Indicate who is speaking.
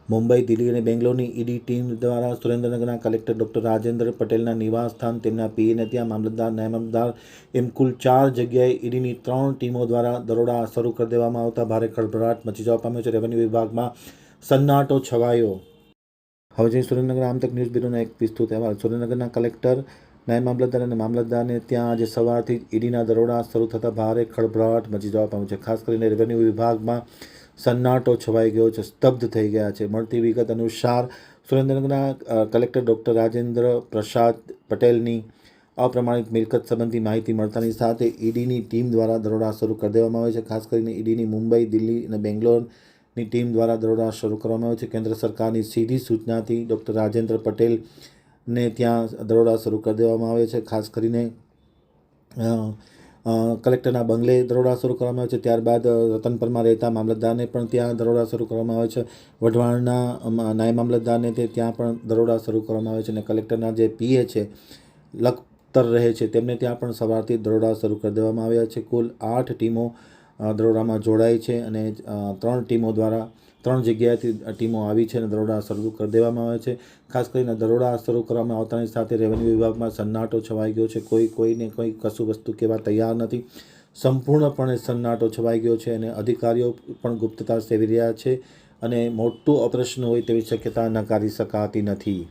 Speaker 1: મુંબઈ, દિલ્હી અને બેંગ્લોરની ED team દ્વારા સુરેન્દ્રનગરના કલેક્ટર ડૉક્ટર રાજેન્દ્ર પટેલના નિવાસ સ્થાન, તેમના પીએને ત્યાં મામલતદાર, નાયબ મામલતદાર એમ કુલ 4 જગ્યાએ ઈડીની 3 ટીમો દ્વારા દરોડા શરૂ કરી દેવામાં આવતા ભારે ખળભળાટ મચી જવા પામ્યો છે. રેવન્યુ વિભાગમાં સન્નાટો છવાયો. હવે જે સુરેન્દ્રનગર આમતક ન્યૂઝ બ્યુરોનો એક વિસ્તૃત અહેવાલ. સુરેન્દ્રનગરના કલેક્ટર, નાયબ મામલતદાર અને મામલતદારને ત્યાં આજે સવારથી ઈડીના દરોડા શરૂ થતાં ભારે ખળભળાટ મચી જવા પામ્યો છે. ખાસ કરીને રેવન્યુ વિભાગમાં સન્નાટો છવાઈ ગયો છે, સ્તબ્ધ થઈ ગયા છે. મળતી વિગત અનુસાર સુરેન્દ્રનગરના કલેક્ટર ડૉક્ટર રાજેન્દ્ર પ્રસાદ પટેલની અપ્રમાણિત મિલકત સંબંધી માહિતી મળતાની સાથે ઈડીની ટીમ દ્વારા દરોડા શરૂ કરી દેવામાં આવે છે. ખાસ કરીને ઈડીની મુંબઈ, દિલ્હી અને બેંગ્લોરની ટીમ દ્વારા દરોડા શરૂ કરવામાં આવે છે. કેન્દ્ર સરકારની સીધી સૂચનાથી ડૉક્ટર રાજેન્દ્ર પટેલને ત્યાં દરોડા શરૂ કરી દેવામાં આવે છે. ખાસ કરીને કલેક્ટરના બંગલે દરોડા શરૂ કરવામાં આવે છે. ત્યારબાદ રતનપરમાં રહેતા મામલતદારને પણ ત્યાં દરોડા શરૂ કરવામાં આવે છે. વઢવાણના નાયબ મામલતદારને ત્યાં પણ દરોડા શરૂ કરવામાં આવે છે. અને કલેક્ટરના જે પીએ છે, લખતર રહે છે, તેમને ત્યાં પણ સવારથી દરોડા શરૂ કરી દેવામાં આવ્યા છે. કુલ 8 ટીમો દરોડામાં જોડાઈ છે અને 3 ટીમો દ્વારા 3 જગ્યાએથી ટીમો આવી છે અને દરોડા શરૂ કરી દેવામાં આવે છે. ખાસ કરીને દરોડા શરૂ કરવામાં આવતાની સાથે રેવન્યુ વિભાગમાં સન્નાટો છવાઈ ગયો છે. કોઈને કોઈ કશું વસ્તુ કહેવા તૈયાર નથી. સંપૂર્ણપણે સન્નાટો છવાઈ ગયો છે અને અધિકારીઓ પણ ગુપ્તતા સેવી રહ્યા છે અને મોટું ઓપરેશન હોય તેવી શક્યતા નકારી શકાતી નથી.